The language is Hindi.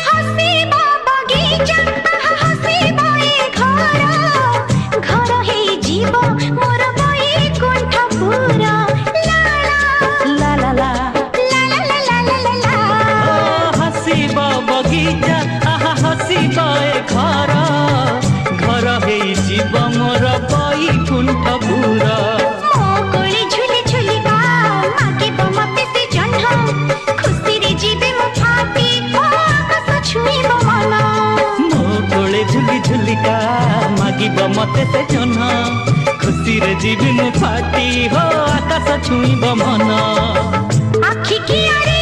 हसीबा बगीचा हसीबा ए घर घर हे जीव मोर बैकुंठ पूरा ला ला ला ला ला ला ला ला ला ला हसीबा बगीचा हसीबा ए घर घर हे जीव मोर बैकुंठ पूरा कोले झुली झुलिका मागिब मते से जन्म खुशी रे जीवे मो फाटी आकाश छुईब मन मो कोले झुली झुलिका मागिब मते से जन्म खुशी रे जीवी मु फाटी हो आकाश छुईब मन आखि की आरे